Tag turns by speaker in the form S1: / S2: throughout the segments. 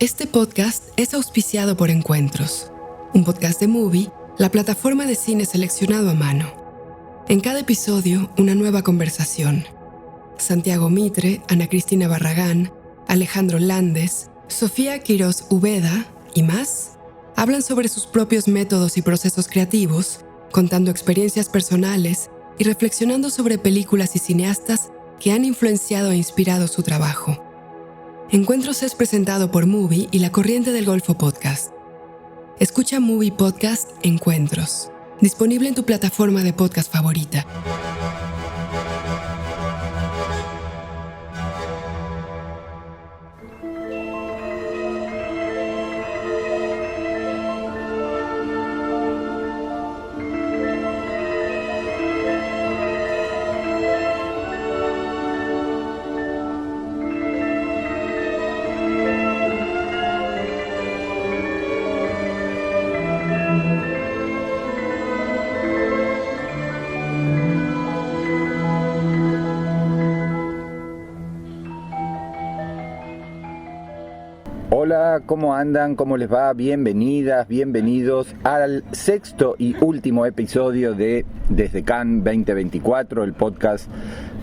S1: Este podcast es auspiciado por Encuentros, un podcast de Movie, la plataforma de cine seleccionado a mano. En cada episodio, una nueva conversación. Santiago Mitre, Ana Cristina Barragán, Alejandro Landes, Sofía Quirós Ubeda y más hablan sobre sus propios métodos y procesos creativos, contando experiencias personales y reflexionando sobre películas y cineastas que han influenciado e inspirado su trabajo. Encuentros es presentado por Movie y La Corriente del Golfo Podcast. Escucha Movie Podcast Encuentros, disponible en tu plataforma de podcast favorita.
S2: Hola, ¿cómo andan? ¿Cómo les va? Bienvenidas, bienvenidos al sexto y último episodio de Desde Cannes 2024, el podcast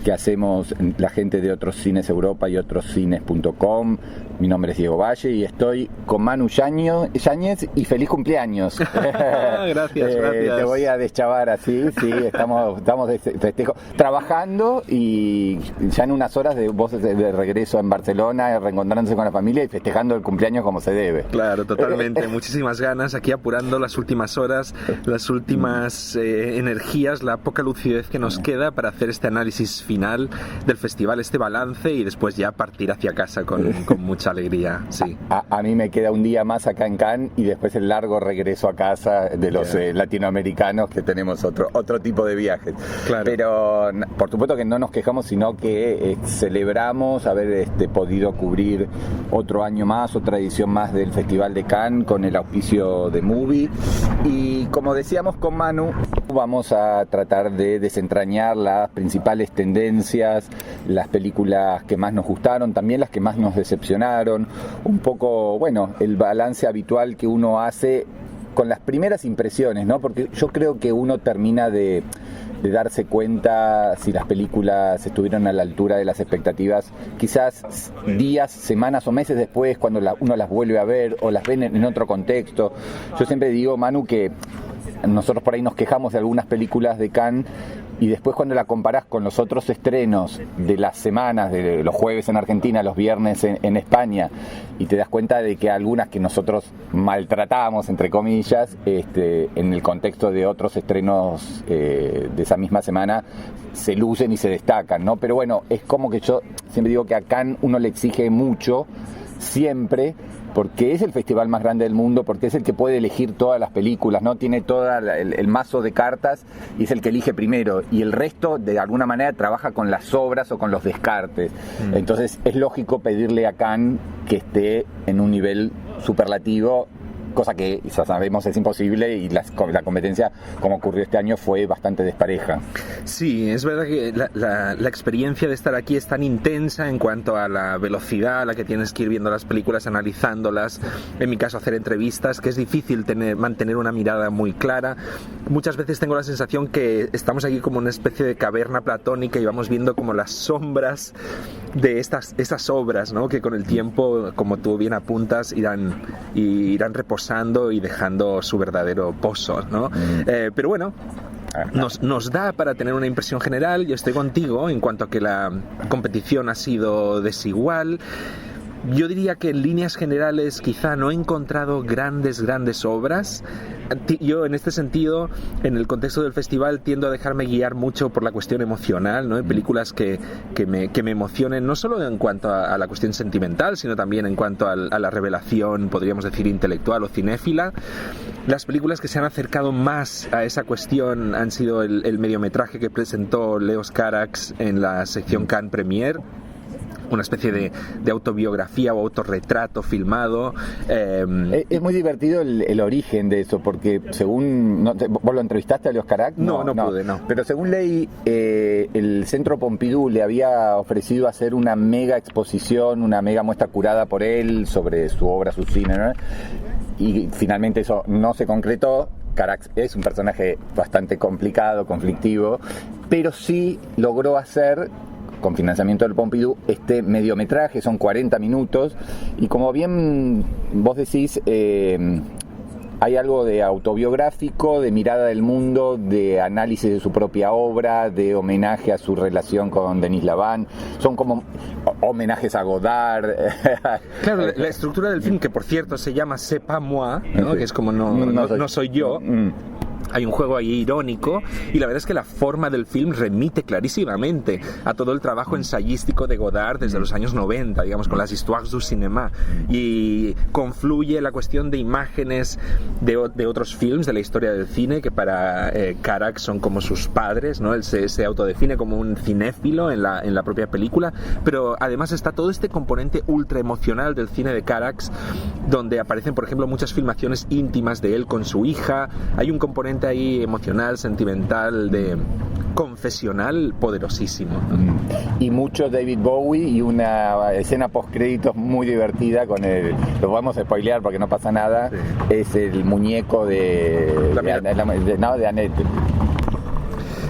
S2: que hacemos la gente de Otros Cines Europa y otroscines.com. Mi nombre es Diego Valle y estoy con Manu Yáñez y feliz cumpleaños.
S3: Gracias.
S2: Te voy a deschavar así, sí, estamos de festejo, trabajando y ya en unas horas vos de regreso en Barcelona, reencontrándose con la familia y festejando el cumpleaños como se debe.
S3: Claro, totalmente, muchísimas ganas, aquí apurando las últimas horas, las últimas energías, la poca lucidez que nos queda para hacer este análisis final del festival, este balance y después ya partir hacia casa con mucha alegría, sí.
S2: A mí me queda un día más acá en Cannes y después el largo regreso a casa de los latinoamericanos, que tenemos otro tipo de viajes.
S3: Claro.
S2: Pero por supuesto que no nos quejamos, sino que celebramos haber podido cubrir otro año más, otra edición más del Festival de Cannes con el auspicio de Movie. Y como decíamos con Manu, vamos a tratar de desentrañar las principales tendencias, las películas que más nos gustaron, también las que más nos decepcionaron, un poco, bueno, el balance habitual que uno hace con las primeras impresiones, ¿no? Porque yo creo que uno termina de darse cuenta si las películas estuvieron a la altura de las expectativas, quizás días, semanas o meses después, cuando uno las vuelve a ver o las ven en otro contexto. Yo siempre digo, Manu, que nosotros por ahí nos quejamos de algunas películas de Cannes y después cuando la comparás con los otros estrenos de las semanas, de los jueves en Argentina, los viernes en España, y te das cuenta de que algunas que nosotros maltratamos, entre comillas, en el contexto de otros estrenos de esa misma semana, se lucen y se destacan, ¿no? Pero bueno, es como que yo siempre digo que a Cannes uno le exige mucho, siempre, porque es el festival más grande del mundo, porque es el que puede elegir todas las películas, ¿no? Tiene todo el mazo de cartas y es el que elige primero, y el resto de alguna manera trabaja con las sobras o con los descartes. Entonces es lógico pedirle a Cannes que esté en un nivel superlativo, cosa que ya sabemos es imposible, y la competencia, como ocurrió este año, fue bastante despareja.
S3: Sí, es verdad que la experiencia de estar aquí es tan intensa en cuanto a la velocidad a la que tienes que ir viendo las películas, analizándolas, en mi caso hacer entrevistas, que es difícil mantener una mirada muy clara. Muchas veces tengo la sensación que estamos aquí como una especie de caverna platónica y vamos viendo como las sombras de estas obras, ¿no? Que con el tiempo, como tú bien apuntas, irán reposando y dejando su verdadero pozo, ¿no? Pero bueno, nos da para tener una impresión general. Yo estoy contigo en cuanto a que la competición ha sido desigual. Yo diría que en líneas generales quizá no he encontrado grandes obras. Yo en este sentido, en el contexto del festival, tiendo a dejarme guiar mucho por la cuestión emocional, ¿no? Hay películas que me emocionen, no solo en cuanto a la cuestión sentimental, sino también en cuanto a la revelación, podríamos decir, intelectual o cinéfila. Las películas que se han acercado más a esa cuestión han sido el mediometraje que presentó Leos Carax en la sección Cannes Premiere, una especie de autobiografía o autorretrato filmado.
S2: Es muy divertido el origen de eso, porque según... ¿Vos lo entrevistaste a Leos Carax?
S3: No pude, no.
S2: Pero según leí, el Centro Pompidou le había ofrecido hacer una mega exposición, una mega muestra curada por él sobre su obra, su cine, ¿no? Y finalmente eso no se concretó. Carax es un personaje bastante complicado, conflictivo, pero sí logró hacer, con financiamiento del Pompidou, este mediometraje, son 40 minutos, y como bien vos decís, hay algo de autobiográfico, de mirada del mundo, de análisis de su propia obra, de homenaje a su relación con Denis Lavant, son como homenajes a Godard.
S3: Claro, la estructura del film, que por cierto se llama C'est pas moi, ¿no? Que es como no soy yo. Hay un juego ahí irónico, y la verdad es que la forma del film remite clarísimamente a todo el trabajo ensayístico de Godard desde los años 90, digamos, con las histoires du cinéma, y confluye la cuestión de imágenes de otros films de la historia del cine que para Carax son como sus padres, ¿no? Él se autodefine como un cinéfilo en la propia película, pero además está todo este componente ultra emocional del cine de Carax, donde aparecen, por ejemplo, muchas filmaciones íntimas de él con su hija. Hay un componente ahí emocional, sentimental, de confesional poderosísimo.
S2: Y mucho David Bowie, y una escena post-créditos muy divertida con el... Lo vamos a spoilear porque no pasa nada. Sí. Es el muñeco de Annette.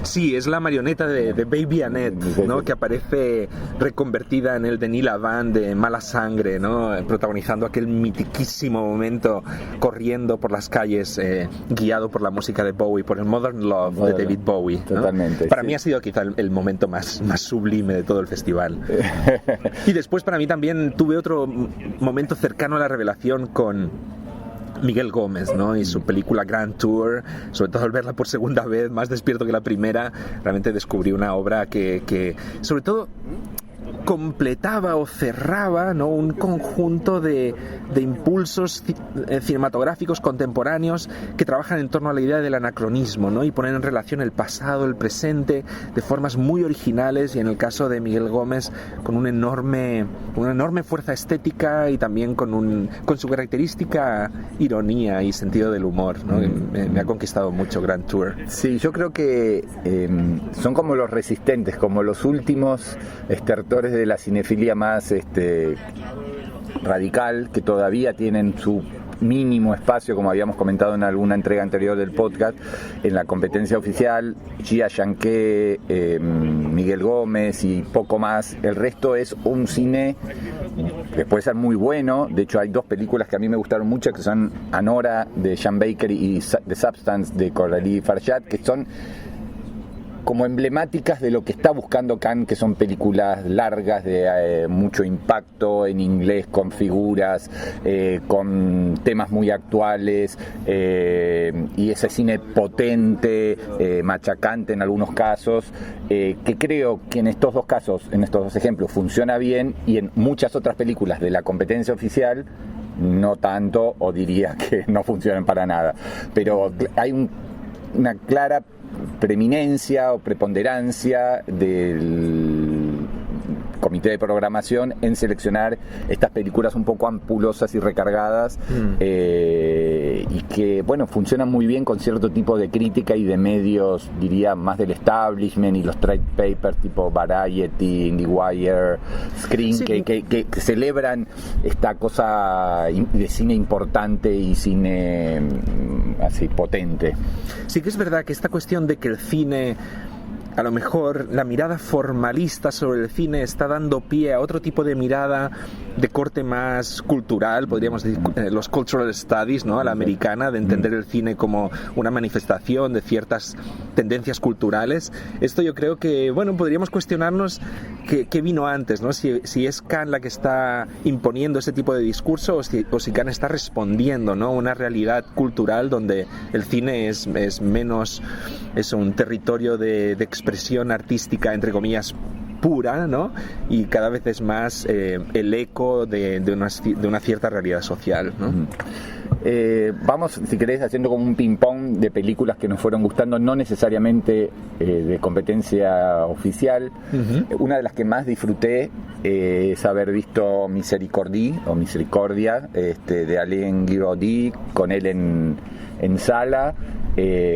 S3: Sí, es la marioneta de Baby Annette, ¿no? Que aparece reconvertida en el Denis Lavant de Mala Sangre, ¿no? Protagonizando aquel mitiquísimo momento corriendo por las calles, guiado por la música de Bowie, por el Modern Love de David Bowie, ¿no?
S2: Totalmente.
S3: Para mí ha sido quizá el momento más sublime de todo el festival. Y después para mí también tuve otro momento cercano a la revelación con Miguel Gómez, ¿no? Y su película Grand Tour, sobre todo al verla por segunda vez, más despierto que la primera, realmente descubrí una obra que sobre todo completaba o cerraba, ¿no? Un conjunto de impulsos cinematográficos contemporáneos que trabajan en torno a la idea del anacronismo, ¿no? Y ponen en relación el pasado, el presente, de formas muy originales, y en el caso de Miguel Gómez con una enorme fuerza estética, y también con su característica ironía y sentido del humor, ¿no? Me ha conquistado mucho Grand Tour.
S2: Sí, yo creo que son como los resistentes, como los últimos estertores de la cinefilia más radical, que todavía tienen su mínimo espacio, como habíamos comentado en alguna entrega anterior del podcast, en la competencia oficial. Gia Yanqué, Miguel Gómez y poco más. El resto es un cine que puede ser muy bueno. De hecho, hay dos películas que a mí me gustaron mucho, que son Anora de Sean Baker y The Substance de Coralie Farjad, que son como emblemáticas de lo que está buscando Cannes, que son películas largas de mucho impacto, en inglés, con figuras, con temas muy actuales, y ese cine potente, machacante en algunos casos, que creo que en estos dos casos, en estos dos ejemplos, funciona bien, y en muchas otras películas de la competencia oficial no tanto, o diría que no funcionan para nada. Pero hay una clara preeminencia o preponderancia del comité de programación en seleccionar estas películas un poco ampulosas y recargadas, y que, bueno, funcionan muy bien con cierto tipo de crítica y de medios, diría, más del establishment y los trade papers tipo Variety, IndieWire, Screen, sí, que celebran esta cosa de cine importante y cine así potente.
S3: Sí que es verdad que esta cuestión de que el cine, a lo mejor la mirada formalista sobre el cine está dando pie a otro tipo de mirada de corte más cultural, podríamos decir, los cultural studies, ¿no? A la americana, de entender el cine como una manifestación de ciertas tendencias culturales. Esto yo creo que, bueno, podríamos cuestionarnos qué vino antes, ¿no? Si es Cannes la que está imponiendo ese tipo de discurso, o si Cannes está respondiendo, ¿no? Una realidad cultural donde el cine es menos, es un territorio de expresión artística, entre comillas, pura, ¿no? Y cada vez es más el eco de una cierta realidad social, ¿no?
S2: Vamos, si querés, haciendo como un ping-pong de películas que nos fueron gustando, no necesariamente de competencia oficial. Uh-huh. Una de las que más disfruté es haber visto Misericordia, de Alain Guiraudie, con él en sala,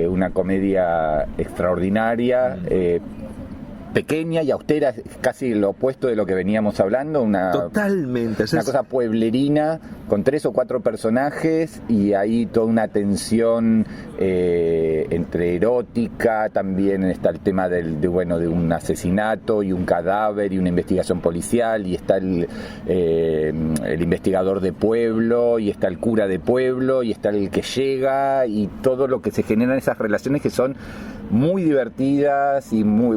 S2: una comedia extraordinaria, pequeña y austera, casi lo opuesto de lo que veníamos hablando,
S3: totalmente,
S2: una cosa pueblerina con 3 o 4 personajes y ahí toda una tensión entre erótica, también está el tema de un asesinato y un cadáver y una investigación policial, y está el investigador de pueblo, y está el cura de pueblo, y está el que llega, y todo lo que se generan esas relaciones que son muy divertidas y muy,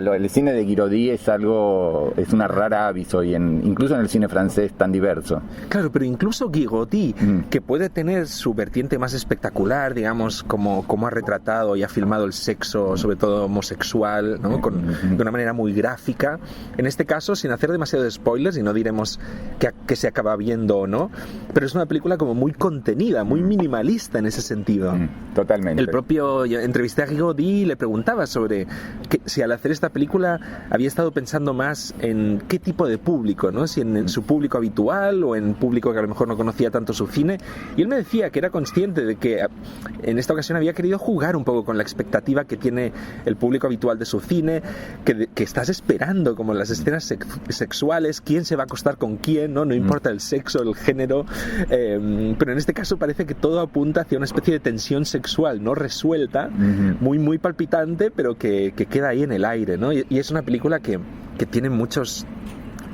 S2: el cine de Guiraudie es una rara avis hoy, incluso en el cine francés tan diverso.
S3: Claro, pero incluso Guiraudie, que puede tener su vertiente más espectacular, digamos, como ha retratado y ha filmado el sexo, sobre todo homosexual, ¿no? De una manera muy gráfica. En este caso, sin hacer demasiados spoilers, y no diremos que se acaba viendo o no, pero es una película como muy contenida, muy minimalista en ese sentido.
S2: Totalmente.
S3: El propio entrevisté a Guiraudie y le preguntaba sobre si al hacer esta película había estado pensando más en qué tipo de público, ¿no? Si en su público habitual o en público que a lo mejor no conocía tanto su cine, y él me decía que era consciente de que en esta ocasión había querido jugar un poco con la expectativa que tiene el público habitual de su cine, que estás esperando como las escenas sexuales, quién se va a acostar con quién, no importa el sexo, el género, pero en este caso parece que todo apunta hacia una especie de tensión sexual no resuelta, muy muy palpitante, pero que queda ahí en el aire, ¿no? Y es una película que tiene muchos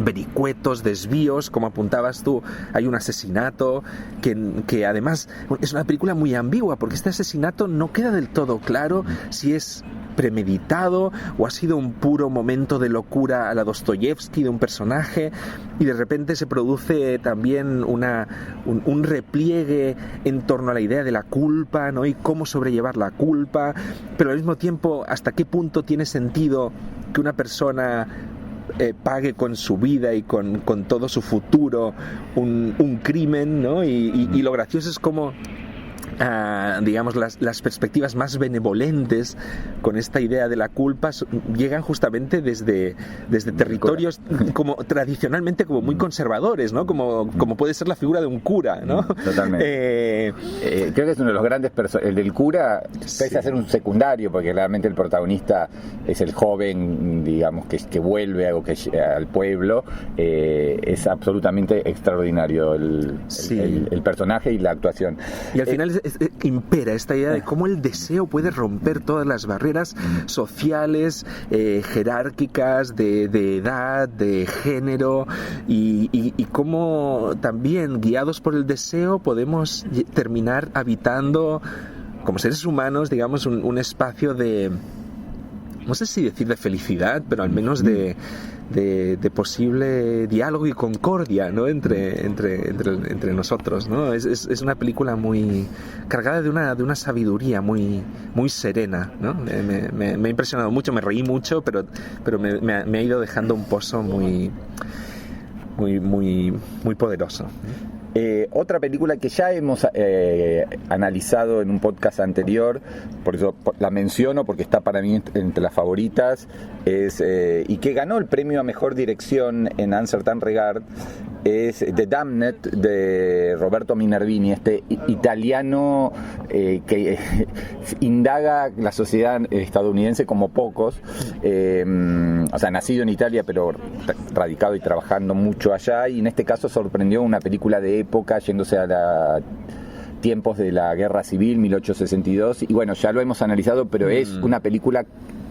S3: vericuetos, desvíos, como apuntabas tú. Hay un asesinato que además es una película muy ambigua, porque este asesinato no queda del todo claro si es premeditado o ha sido un puro momento de locura a la Dostoyevsky de un personaje, y de repente se produce también un repliegue en torno a la idea de la culpa, ¿no? Y cómo sobrellevar la culpa, pero al mismo tiempo hasta qué punto tiene sentido que una persona pague con su vida y con todo su futuro un crimen, ¿no? Y lo gracioso es como digamos, las perspectivas más benevolentes con esta idea de la culpa llegan justamente desde territorios como tradicionalmente como muy conservadores, ¿no? Como puede ser la figura de un cura, ¿no?
S2: Totalmente. Creo que es uno de los grandes el del cura, pese a ser un secundario, porque realmente el protagonista es el joven, digamos, que vuelve al pueblo. Es absolutamente extraordinario el personaje y la actuación.
S3: Y al final impera esta idea de cómo el deseo puede romper todas las barreras sociales, jerárquicas, de edad, de género, y cómo también, guiados por el deseo, podemos terminar habitando como seres humanos, digamos, un espacio de, no sé si decir de felicidad, pero al menos de posible diálogo y concordia, ¿no? entre nosotros, ¿no? Es una película muy cargada de una sabiduría muy, muy serena, ¿no? Me ha impresionado mucho, me reí mucho, pero me ha ido dejando un pozo muy, muy, muy, muy poderoso.
S2: Otra película que ya hemos analizado en un podcast anterior, por eso la menciono porque está para mí entre las favoritas, y que ganó el premio a mejor dirección en Uncertain Regard, es The Damned de Roberto Minervini, este italiano que indaga la sociedad estadounidense como pocos, o sea, nacido en Italia pero radicado y trabajando mucho allá, y en este caso sorprendió una película de época yéndose a tiempos de la Guerra Civil, 1862, y bueno, ya lo hemos analizado, pero es una película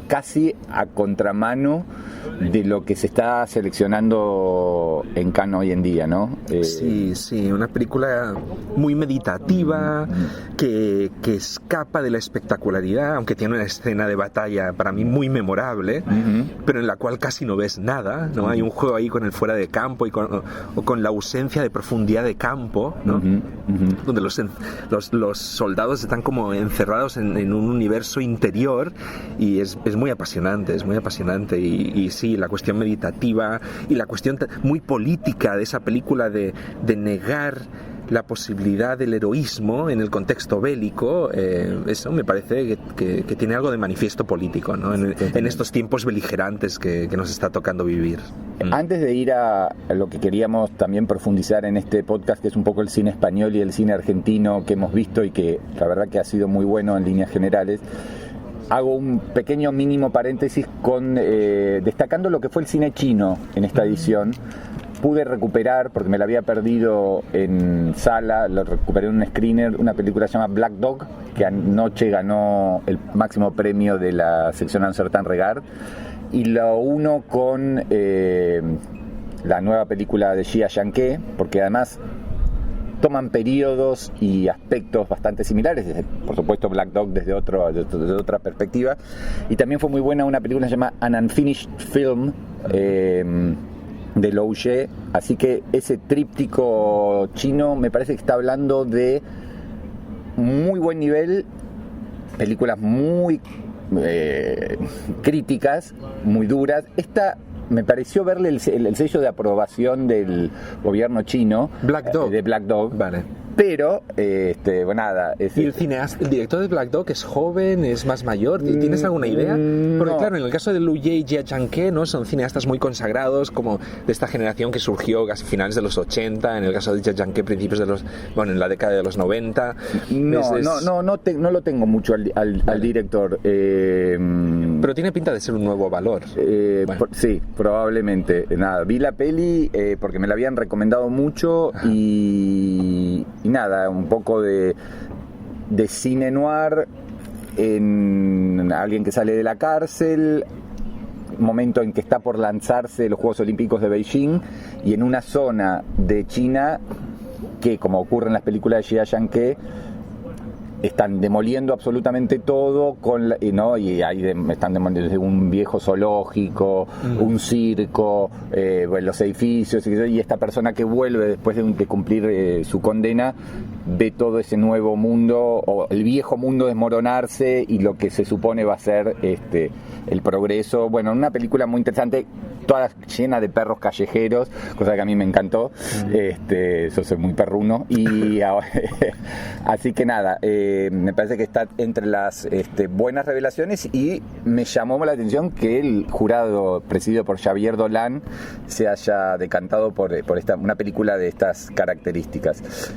S2: casi a contramano de lo que se está seleccionando en Cannes hoy en día, ¿no?
S3: Sí, una película muy meditativa, que escapa de la espectacularidad, aunque tiene una escena de batalla para mí muy memorable, pero en la cual casi no ves nada, ¿no? Hay un juego ahí con el fuera de campo o con la ausencia de profundidad de campo, ¿no? Donde los soldados están como encerrados en un universo interior, y es muy apasionante, y sí, la cuestión meditativa y la cuestión muy política de esa película de negar la posibilidad del heroísmo en el contexto bélico, eso me parece que tiene algo de manifiesto político, ¿no? En estos tiempos beligerantes que nos está tocando vivir.
S2: Antes de ir a lo que queríamos también profundizar en este podcast, que es un poco el cine español y el cine argentino que hemos visto y que la verdad que ha sido muy bueno en líneas generales, hago un pequeño mínimo paréntesis con destacando lo que fue el cine chino en esta edición. Pude recuperar, porque me la había perdido en sala, lo recuperé en un screener, una película que se llama Black Dog, que anoche ganó el máximo premio de la sección Un Certain Regard, y lo uno con la nueva película de Jia Zhangke, porque además toman periodos y aspectos bastante similares, por supuesto Black Dog desde otra perspectiva, y también fue muy buena una película que se llama An Unfinished Film, de Lou Ye, así que ese tríptico chino me parece que está hablando de muy buen nivel, películas muy críticas, muy duras. Esta me pareció verle el sello de aprobación del gobierno chino,
S3: Black Dog.
S2: De Black Dog.
S3: Vale.
S2: Pero, bueno, nada.
S3: ¿Y el cineasta, el director de Black Dog es joven, es más mayor? ¿Tienes alguna idea? Porque
S2: no.
S3: Claro, en el caso de Lou Ye y Jia Zhangke, ¿no? Son cineastas muy consagrados, como de esta generación que surgió casi finales de los 80, en el caso de Jia Zhangke principios de los, bueno, en la década de los 90.
S2: No lo tengo mucho al director.
S3: Pero tiene pinta de ser un nuevo valor.
S2: Bueno. Sí, probablemente. Nada, vi la peli porque me la habían recomendado mucho y nada, un poco de cine noir en alguien que sale de la cárcel, momento en que está por lanzarse los Juegos Olímpicos de Beijing, y en una zona de China que, como ocurre en las películas de Jia Zhangke, están demoliendo absolutamente todo ¿no? Y ahí están demoliendo desde un viejo zoológico, un circo, los edificios, y esta persona que vuelve después de cumplir su condena ve todo ese nuevo mundo, o el viejo mundo desmoronarse, y lo que se supone va a ser el progreso. Bueno, una película muy interesante, toda llena de perros callejeros, cosa que a mí me encantó. Yo soy muy perruno, y así que nada, me parece que está entre las buenas revelaciones, y me llamó la atención que el jurado presidido por Xavier Dolan se haya decantado por una película de estas características.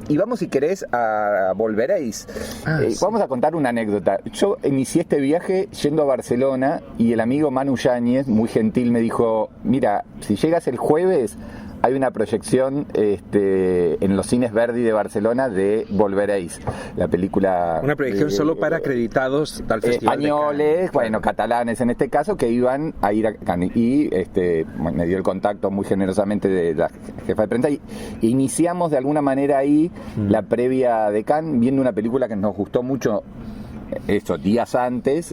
S2: Y vamos, si querés, a Volveréis. Sí. Vamos a contar una anécdota. Yo inicié este viaje yendo a Barcelona, y el amigo Manu Yáñez, muy gentil, me dijo: mira, si llegas el jueves, hay una proyección en los cines Verdi de Barcelona de Volveréis, la película.
S3: Una proyección solo para acreditados al Festival
S2: españoles,
S3: de Cannes.
S2: Catalanes en este caso, que iban a ir a Cannes. Y me dio el contacto muy generosamente de la jefa de prensa, y iniciamos de alguna manera ahí la previa de Cannes, viendo una película que nos gustó mucho estos días antes,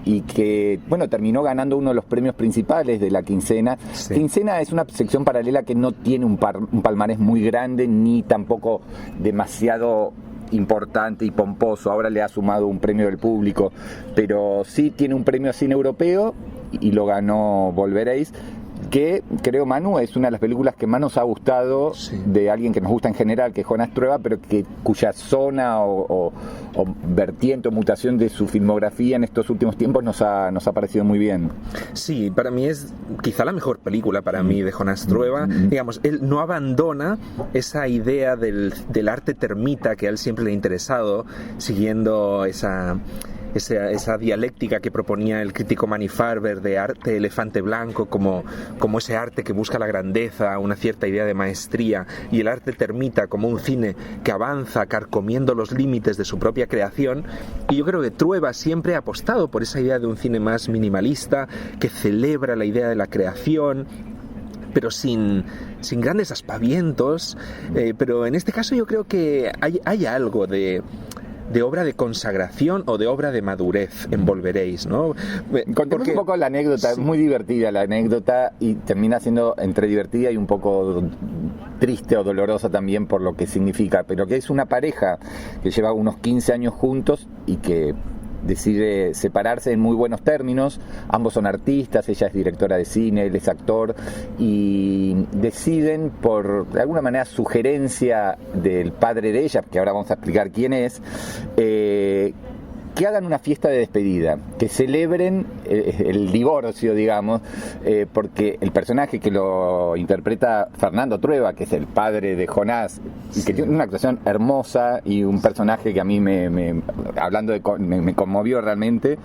S2: y que, bueno, terminó ganando uno de los premios principales de la Quincena. Sí. Quincena es una sección paralela que no tiene un palmarés muy grande, ni tampoco demasiado importante y pomposo. Ahora le ha sumado un premio del público, pero sí tiene un premio a cine europeo, y lo ganó Volveréis, que creo, Manu, es una de las películas que más nos ha gustado, sí, de alguien que nos gusta en general, que es Jonás Trueba, pero cuya zona o vertiente o mutación de su filmografía en estos últimos tiempos nos ha parecido muy bien.
S3: Sí, para mí es quizá la mejor película para mí de Jonás Trueba. Digamos, él no abandona esa idea del arte termita que a él siempre le ha interesado, siguiendo esa dialéctica que proponía el crítico Manny Farber de arte elefante blanco como ese arte que busca la grandeza, una cierta idea de maestría, y el arte termita como un cine que avanza carcomiendo los límites de su propia creación. Y yo creo que Trueba siempre ha apostado por esa idea de un cine más minimalista, que celebra la idea de la creación, pero sin grandes aspavientos, pero en este caso yo creo que hay algo de obra de consagración o de obra de madurez en Volveréis, ¿no?
S2: Contemos un poco la anécdota, sí. Es muy divertida la anécdota, y termina siendo entre divertida y un poco triste o dolorosa también por lo que significa, pero que es una pareja que lleva unos 15 años juntos, y que decide separarse en muy buenos términos. Ambos son artistas, ella es directora de cine, él es actor, y deciden, por de alguna manera sugerencia del padre de ella, que ahora vamos a explicar quién es, que hagan una fiesta de despedida, que celebren el divorcio, digamos, porque el personaje que lo interpreta Fernando Trueba, que es el padre de Jonás, y que tiene una actuación hermosa y un personaje que a mí me conmovió realmente,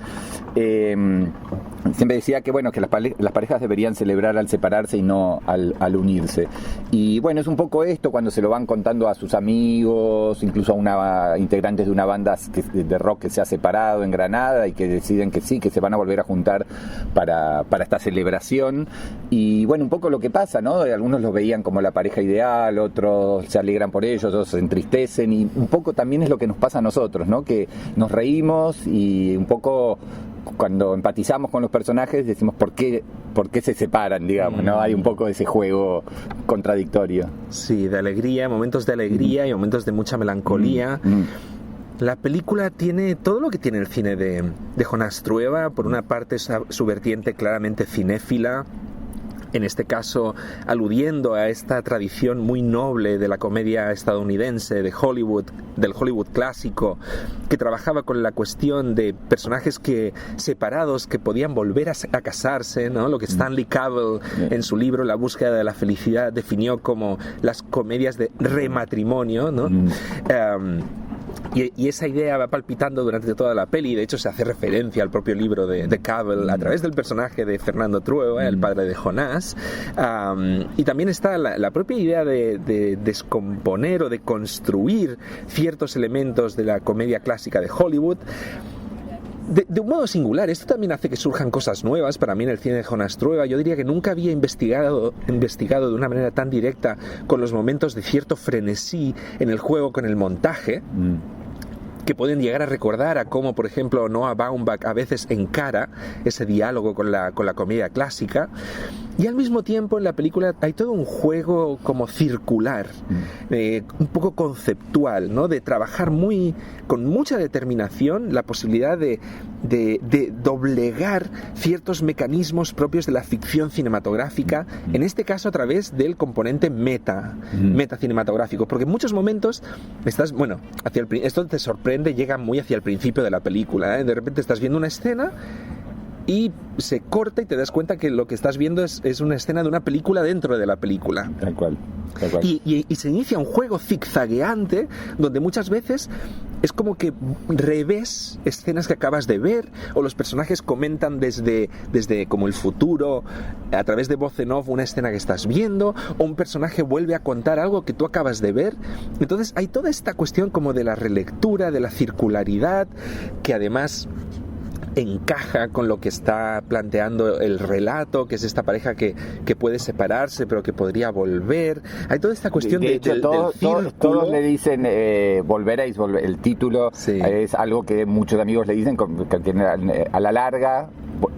S2: siempre decía que bueno, que las parejas deberían celebrar al separarse y no al unirse. Y bueno, es un poco esto cuando se lo van contando a sus amigos, incluso a integrantes de una banda de rock que se ha separado en Granada y que deciden que sí, que se van a volver a juntar para esta celebración. Y bueno, un poco lo que pasa, ¿no? Algunos los veían como la pareja ideal, otros se alegran por ellos, otros se entristecen, y un poco también es lo que nos pasa a nosotros, ¿no? Que nos reímos y un poco cuando empatizamos con los personajes decimos por qué se separan, digamos, ¿no? Hay un poco de ese juego contradictorio.
S3: Sí, de alegría, momentos de alegría y momentos de mucha melancolía. La película tiene todo lo que tiene el cine de Jonás Trueba. Por una parte, su vertiente claramente cinéfila, en este caso aludiendo a esta tradición muy noble de la comedia estadounidense, de Hollywood, del Hollywood clásico, que trabajaba con la cuestión de personajes separados que podían volver a casarse, ¿no? Lo que Stanley Cavell en su libro La búsqueda de la felicidad definió como las comedias de rematrimonio, ¿no? Y esa idea va palpitando durante toda la peli. De hecho, se hace referencia al propio libro de Cavell a través del personaje de Fernando Trueba, el padre de Jonás. Y también está la propia idea de descomponer o de construir ciertos elementos de la comedia clásica de Hollywood de un modo singular. Esto también hace que surjan cosas nuevas para mí en el cine de Jonás Trueba. Yo diría que nunca había investigado de una manera tan directa con los momentos de cierto frenesí en el juego con el montaje, que pueden llegar a recordar a cómo, por ejemplo, Noah Baumbach a veces encara ese diálogo con la comedia clásica. Y al mismo tiempo en la película hay todo un juego como circular, un poco conceptual, ¿no? De trabajar con mucha determinación la posibilidad de doblegar ciertos mecanismos propios de la ficción cinematográfica, en este caso a través del componente meta cinematográfico, porque en muchos momentos esto te sorprende, llega muy hacia el principio de la película, ¿eh? De repente estás viendo una escena y se corta y te das cuenta que lo que estás viendo es una escena de una película dentro de la película.
S2: Tal cual.
S3: Y se inicia un juego zigzagueante donde muchas veces es como que revés escenas que acabas de ver, o los personajes comentan desde como el futuro, a través de voz en off, una escena que estás viendo, o un personaje vuelve a contar algo que tú acabas de ver. Entonces hay toda esta cuestión como de la relectura, de la circularidad, que además encaja con lo que está planteando el relato, que es esta pareja que puede separarse pero que podría volver. Hay toda esta cuestión
S2: de hecho, todos le dicen volveréis, el título, sí. Es algo que muchos amigos le dicen que a la larga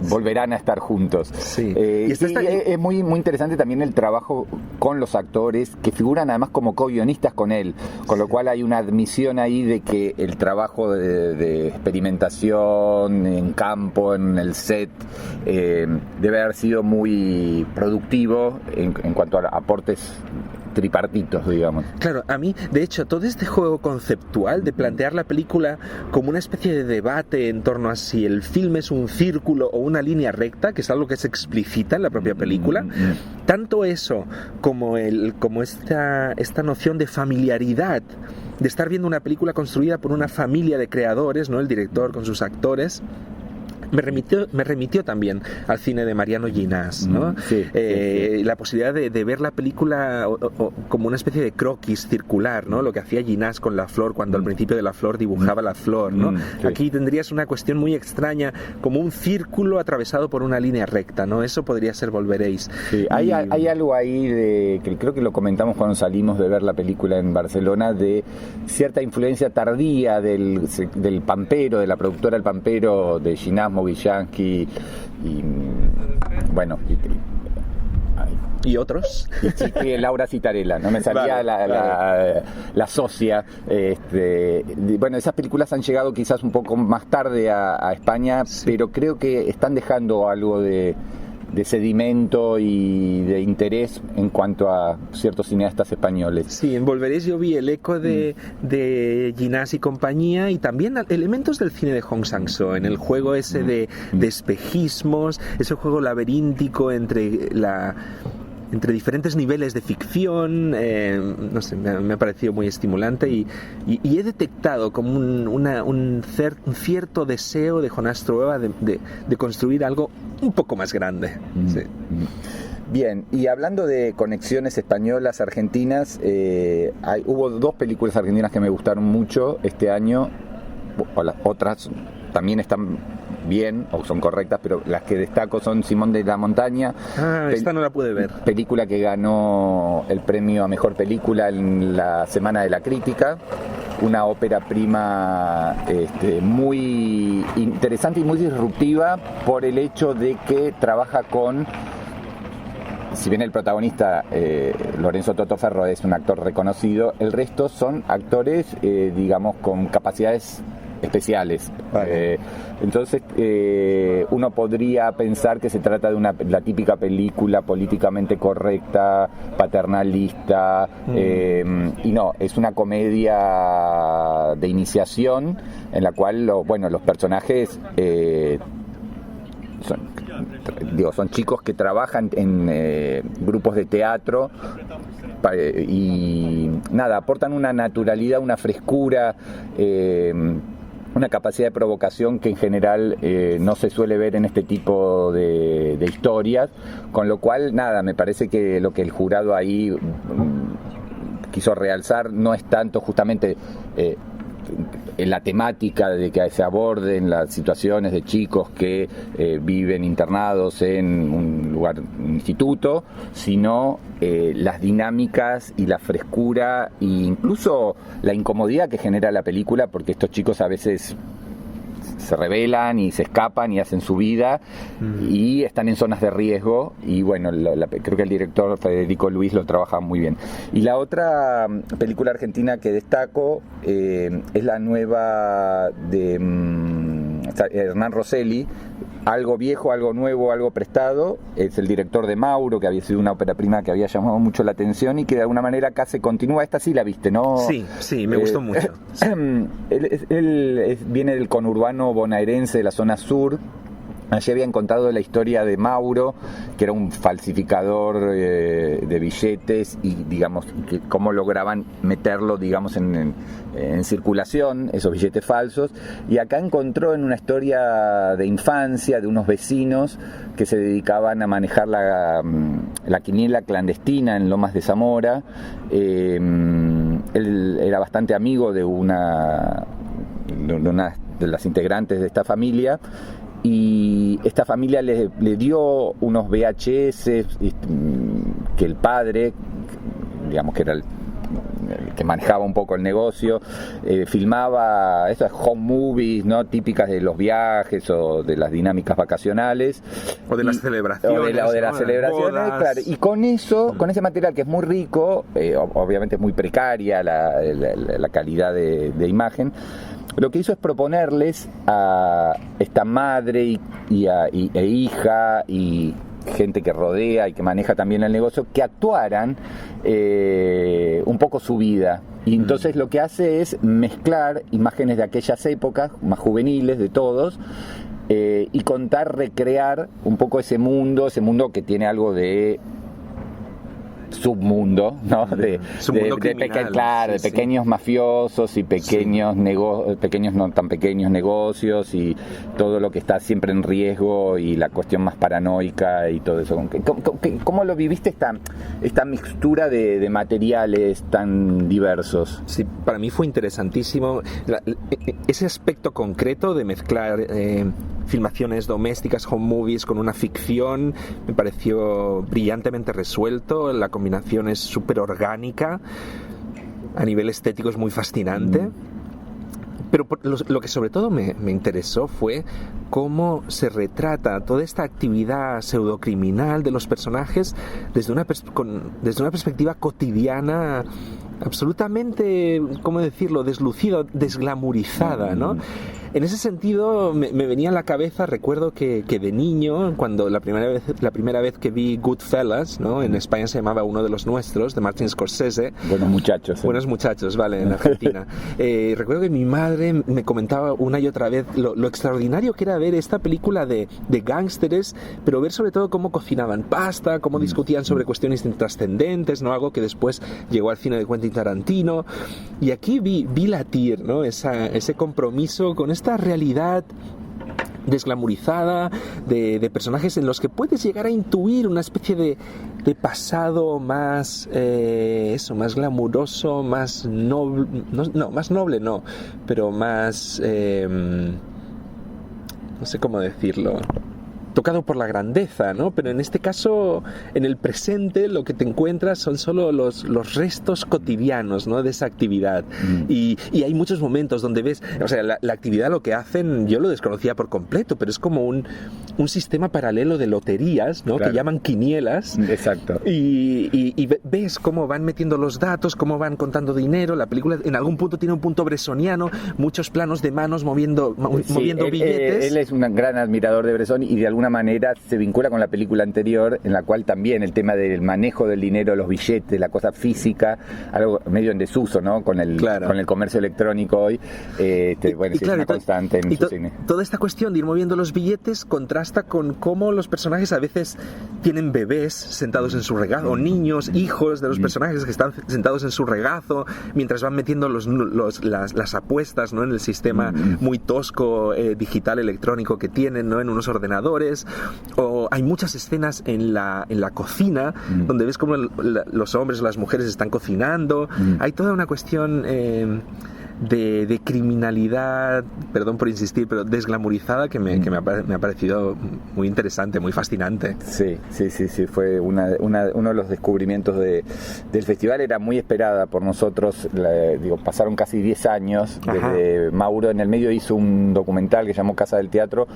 S2: volverán a estar juntos.
S3: Sí.
S2: Es muy, muy interesante también el trabajo con los actores que figuran además como co-guionistas con él, con lo cual hay una admisión ahí de que el trabajo de experimentación en campo, en el set, debe haber sido muy productivo en cuanto a aportes tripartitos, digamos.
S3: Claro, a mí, de hecho, todo este juego conceptual de plantear la película como una especie de debate en torno a si el film es un círculo o una línea recta, que es algo que se explicita en la propia película, tanto eso como esta noción de familiaridad, de estar viendo una película construida por una familia de creadores, ¿no? El director con sus actores. Me remitió también al cine de Mariano Ginás, ¿no?
S2: Sí.
S3: La posibilidad de ver la película como una especie de croquis circular, ¿no? Lo que hacía Ginás con la flor, cuando al principio de la flor dibujaba la flor, ¿no? Sí. Aquí tendrías una cuestión muy extraña, como un círculo atravesado por una línea recta, ¿no? Eso podría ser Volveréis.
S2: Sí. Hay algo ahí que creo que lo comentamos cuando salimos de ver la película en Barcelona, de cierta influencia tardía del Pampero, de la productora El Pampero, de Ginás, Mogillansky, y bueno,
S3: ¿Y otros?
S2: Y Laura Citarella, no me salía la socia. Bueno, esas películas han llegado quizás un poco más tarde a España, sí, pero creo que están dejando algo de sedimento y de interés en cuanto a ciertos cineastas españoles.
S3: Sí, en Volveréis yo vi el eco de Ginás y compañía, y también elementos del cine de Hong Sang-soo, en el juego ese de espejismos, ese juego laberíntico entre diferentes niveles de ficción. No sé, me ha parecido muy estimulante y he detectado como un cierto deseo de Jonás Trueba de construir algo un poco más grande. Sí.
S2: Bien, y hablando de conexiones españolas, argentinas, hubo 2 películas argentinas que me gustaron mucho este año. Las otras también están bien o son correctas, pero las que destaco son Simón de la Montaña.
S3: Esta no la pude ver.
S2: Película que ganó el premio a mejor película en la Semana de la Crítica. Una ópera prima muy interesante y muy disruptiva por el hecho de que trabaja con, si bien el protagonista Lorenzo Totoferro es un actor reconocido, el resto son actores digamos con capacidades especiales. Vale. Entonces uno podría pensar que se trata de la típica película políticamente correcta, paternalista, y no, es una comedia de iniciación en la cual los personajes son chicos que trabajan en grupos de teatro y nada, aportan una naturalidad, una frescura, una capacidad de provocación que en general no se suele ver en este tipo de historias, con lo cual nada, me parece que lo que el jurado ahí quiso realzar no es tanto justamente en la temática de que se aborden las situaciones de chicos que viven internados en un lugar, un instituto, sino las dinámicas y la frescura e incluso la incomodidad que genera la película, porque estos chicos a veces se rebelan y se escapan y hacen su vida y están en zonas de riesgo, y bueno, creo que el director Federico Luis lo trabaja muy bien. Y la otra película argentina que destaco es la nueva de Hernán Rosselli, Algo viejo, algo nuevo, algo prestado. Es el director de Mauro, que había sido una ópera prima que había llamado mucho la atención y que de alguna manera acá se continúa. Esta sí la viste, ¿no?
S3: Sí, me gustó mucho. Sí.
S2: Él viene del conurbano bonaerense de la zona sur. Allí habían contado la historia de Mauro, que era un falsificador de billetes, y digamos que cómo lograban meterlo, digamos, en circulación esos billetes falsos. Y acá encontró en una historia de infancia de unos vecinos que se dedicaban a manejar la quiniela clandestina en Lomas de Zamora. Él era bastante amigo de una de las integrantes de esta familia, y esta familia le dio unos VHS que el padre, digamos que era el que manejaba un poco el negocio, filmaba estas home movies, ¿no?, típicas de los viajes o de las dinámicas vacacionales
S3: o de las celebraciones,
S2: o de las celebraciones, claro. Y con eso, con ese material que es muy rico, obviamente es muy precaria la calidad de imagen, lo que hizo es proponerles a esta madre e hija y gente que rodea y que maneja también el negocio, que actuaran un poco su vida. Y entonces lo que hace es mezclar imágenes de aquellas épocas, más juveniles de todos, y recrear un poco ese mundo que tiene algo de submundo, ¿no? De pequeños mafiosos y pequeños pequeños no tan pequeños negocios, y todo lo que está siempre en riesgo, y la cuestión más paranoica y todo eso. ¿Cómo lo viviste esta mixtura de materiales tan diversos?
S3: Sí, para mí fue interesantísimo ese aspecto concreto de mezclar filmaciones domésticas, home movies, con una ficción. Me pareció brillantemente resuelto. La combinación es súper orgánica, a nivel estético es muy fascinante. Pero lo que sobre todo me interesó fue cómo se retrata toda esta actividad pseudocriminal de los personajes desde una perspectiva cotidiana absolutamente, ¿cómo decirlo?, deslucida, desglamurizada, ¿no? En ese sentido me venía a la cabeza, recuerdo que de niño, cuando la primera vez que vi Goodfellas, ¿no? En España se llamaba Uno de los Nuestros, de Martin Scorsese.
S2: Buenos muchachos.
S3: Buenos muchachos, vale, en Argentina. Recuerdo que mi madre me comentaba una y otra vez lo extraordinario que era ver esta película de gángsteres, pero ver sobre todo cómo cocinaban pasta, cómo discutían sobre cuestiones intrascendentes, ¿no? Algo que después llegó al cine de Quentin Tarantino. Y aquí vi latir, ¿no? Ese compromiso con esta realidad desglamurizada de personajes en los que puedes llegar a intuir una especie de pasado más más glamuroso, más noble, más noble no, pero más no sé cómo decirlo, tocado por la grandeza, ¿no? Pero en este caso, en el presente, lo que te encuentras son solo los restos cotidianos, ¿no? De esa actividad. Y hay muchos momentos donde ves, o sea, la actividad, lo que hacen, yo lo desconocía por completo, pero es como un sistema paralelo de loterías, ¿no? Claro. Que llaman quinielas.
S2: Exacto.
S3: Y ves cómo van metiendo los datos, cómo van contando dinero. La película en algún punto tiene un punto bressoniano, muchos planos de manos moviendo billetes.
S2: Él es un gran admirador de Bresson y de alguna manera se vincula con la película anterior, en la cual también el tema del manejo del dinero, los billetes, la cosa física, algo medio en desuso, ¿no? Con el comercio electrónico hoy, bueno, es una constante en su cine.
S3: Toda esta cuestión de ir moviendo los billetes contrasta con cómo los personajes a veces tienen bebés sentados en su regazo, o niños, hijos de los personajes que están sentados en su regazo, mientras van metiendo las apuestas, ¿no? En el sistema muy tosco digital electrónico que tienen, ¿no? En unos ordenadores. O hay muchas escenas en la cocina donde ves cómo los hombres o las mujeres están cocinando. Hay toda una cuestión de criminalidad, perdón por insistir, pero desglamurizada, que me ha parecido muy interesante, muy fascinante.
S2: Sí, fue uno de los descubrimientos del festival. Era muy esperada por nosotros, pasaron casi 10 años desde Mauro. En el medio hizo un documental que llamó Casa del Teatro,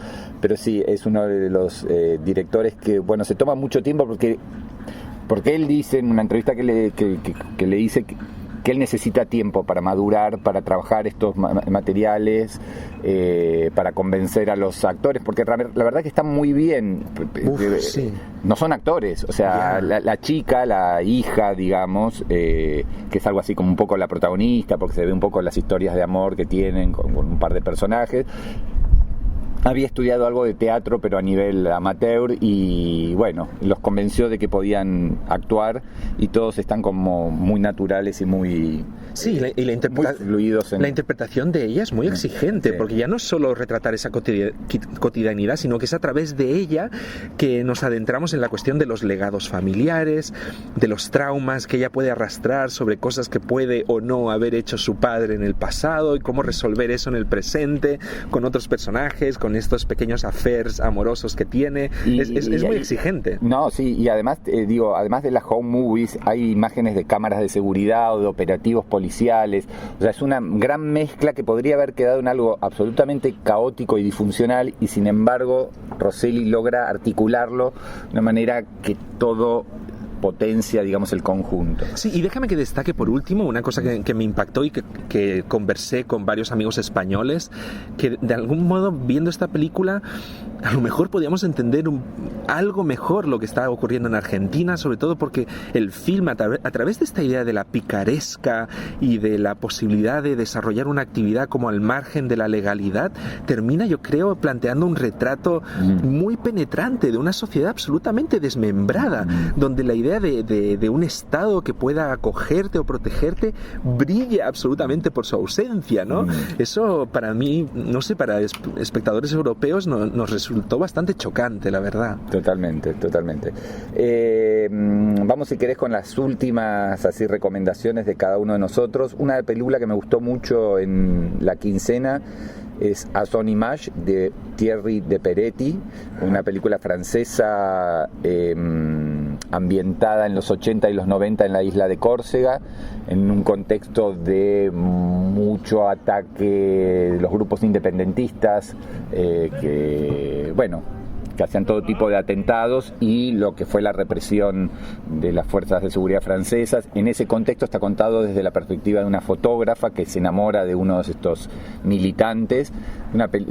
S2: pero sí, es uno de los directores que, bueno, se toma mucho tiempo porque él dice en una entrevista que le hice que él necesita tiempo para madurar, para trabajar estos materiales, para convencer a los actores, porque la verdad que están muy bien.
S3: Sí.
S2: No son actores, o sea, la chica, la hija, digamos, que es algo así como un poco la protagonista, porque se ve un poco las historias de amor que tienen con un par de personajes. Había estudiado algo de teatro, pero a nivel amateur, y bueno, los convenció de que podían actuar, y todos están como muy naturales y muy...
S3: Sí,
S2: muy fluidos
S3: la interpretación de ella es muy exigente, porque ya no es solo retratar esa cotidianidad, sino que es a través de ella que nos adentramos en la cuestión de los legados familiares, de los traumas que ella puede arrastrar sobre cosas que puede o no haber hecho su padre en el pasado, y cómo resolver eso en el presente, con otros personajes, con estos pequeños affairs amorosos que tiene. Es muy exigente.
S2: No, sí, y además, además de las home movies, hay imágenes de cámaras de seguridad o de operativos policiales. O sea, es una gran mezcla que podría haber quedado en algo absolutamente caótico y disfuncional, y sin embargo Rosselli logra articularlo de una manera que todo potencia, digamos, el conjunto.
S3: Sí, y déjame que destaque por último una cosa que me impactó y que conversé con varios amigos españoles, que de algún modo, viendo esta película, a lo mejor podíamos entender algo mejor lo que está ocurriendo en Argentina, sobre todo porque el film, a través de esta idea de la picaresca y de la posibilidad de desarrollar una actividad como al margen de la legalidad, termina, yo creo, planteando un retrato muy penetrante de una sociedad absolutamente desmembrada, donde la idea de un Estado que pueda acogerte o protegerte brilla absolutamente por su ausencia, ¿no? Eso para mí, no sé, para espectadores europeos nos resultó bastante chocante, la verdad.
S2: Totalmente. Vamos, si querés, con las últimas así recomendaciones de cada uno de nosotros. Una película que me gustó mucho en la quincena es A Son Image, de Thierry de Peretti, una película francesa ambientada en los 80 y los 90 en la isla de Córcega, en un contexto de mucho ataque de los grupos independentistas que hacían todo tipo de atentados, y lo que fue la represión de las fuerzas de seguridad francesas. En ese contexto está contado desde la perspectiva de una fotógrafa que se enamora de uno de estos militantes,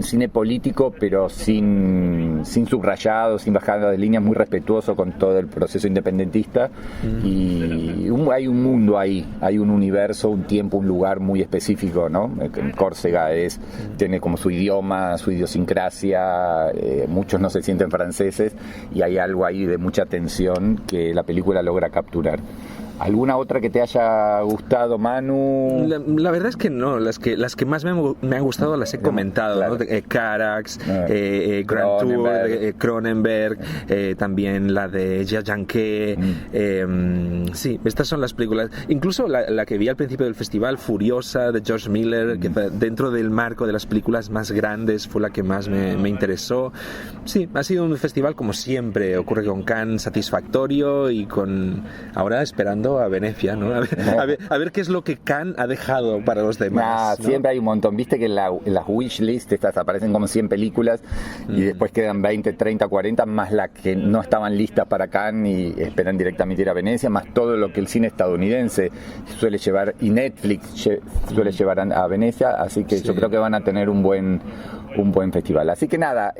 S2: cine político pero sin subrayados, sin bajada de líneas, muy respetuoso con todo el proceso independentista. Y hay un mundo ahí, hay un universo, un tiempo, un lugar muy específico, ¿no? Córcega tiene como su idioma, su idiosincrasia, muchos no se sienten franceses, y hay algo ahí de mucha tensión que la película logra capturar. ¿Alguna otra que te haya gustado, Manu?
S3: La verdad es que no, las que más me han gustado las he comentado, claro. ¿No? Carax, Grand Tour, Cronenberg, también la de Jia Janke. Sí, estas son las películas. Incluso la que vi al principio del festival, Furiosa, de George Miller, que dentro del marco de las películas más grandes fue la que más me interesó. Sí, ha sido un festival, como siempre ocurre con Cannes, satisfactorio, y ahora esperando a Venecia, ¿no? A ver qué es lo que Cannes ha dejado para los demás, ¿no?
S2: Siempre hay un montón. Viste que en las wishlist estas aparecen como 100 películas y después quedan 20, 30, 40 más las que no estaban listas para Cannes y esperan directamente ir a Venecia, más todo lo que el cine estadounidense suele llevar, y Netflix suele llevar a Venecia, así que yo creo que van a tener un buen festival. Así que nada,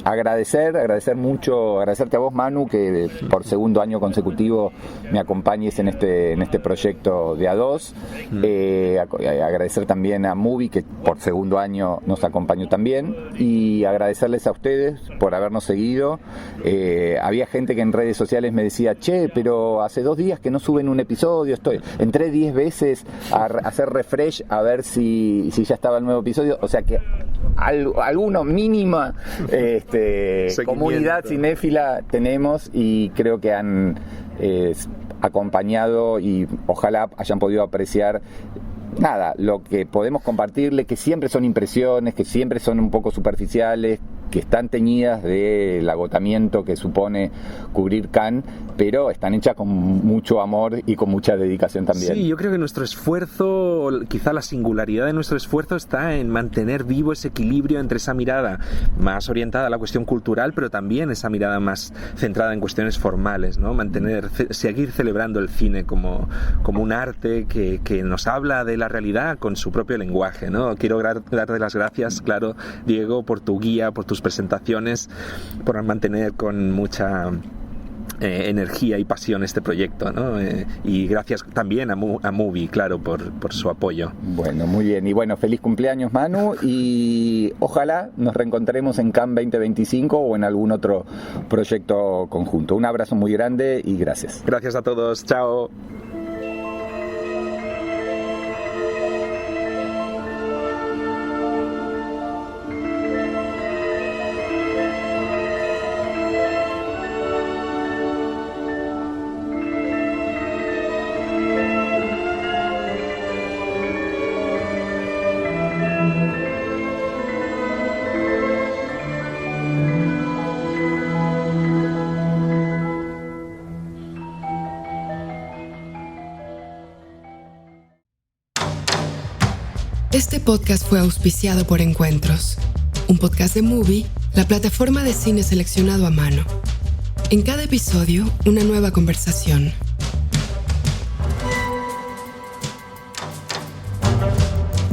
S2: agradecer mucho, agradecerte a vos, Manu, que por segundo año consecutivo me acompañes en este proyecto de A2. Agradecer también a Movie, que por segundo año nos acompañó también, y agradecerles a ustedes por habernos seguido. Había gente que en redes sociales me decía, pero hace 2 días que no suben un episodio, entré 10 veces a hacer refresh a ver si ya estaba el nuevo episodio, o sea que alguna mínima comunidad cinéfila tenemos, y creo que han acompañado y ojalá hayan podido apreciar lo que podemos compartirle, que siempre son impresiones, que siempre son un poco superficiales, que están teñidas del agotamiento que supone cubrir Cannes, pero están hechas con mucho amor y con mucha dedicación también.
S3: Sí, yo creo que nuestro esfuerzo, quizá la singularidad de nuestro esfuerzo está en mantener vivo ese equilibrio entre esa mirada más orientada a la cuestión cultural, pero también esa mirada más centrada en cuestiones formales, ¿no? Seguir celebrando el cine como un arte que nos habla de la realidad con su propio lenguaje, ¿no? Quiero darte las gracias, claro, Diego, por tu guía, por tus presentaciones, por mantener con mucha energía y pasión este proyecto, ¿no? Y gracias también a Movie, claro, por su apoyo.
S2: Bueno, muy bien. Y bueno, feliz cumpleaños, Manu, y ojalá nos reencontremos en Cannes 2025 o en algún otro proyecto conjunto. Un abrazo muy grande y gracias.
S3: Gracias a todos. Chao.
S1: Este podcast fue auspiciado por Encuentros, un podcast de Movie, la plataforma de cine seleccionado a mano. En cada episodio, una nueva conversación.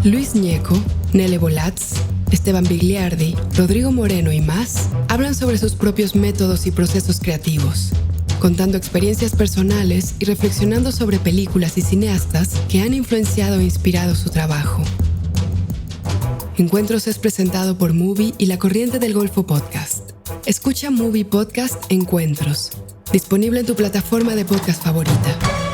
S1: Luis Ñeco, Nele Bolatz, Esteban Bigliardi, Rodrigo Moreno y más hablan sobre sus propios métodos y procesos creativos, contando experiencias personales y reflexionando sobre películas y cineastas que han influenciado e inspirado su trabajo. Encuentros es presentado por Movie y La Corriente del Golfo Podcast. Escucha Movie Podcast Encuentros, disponible en tu plataforma de podcast favorita.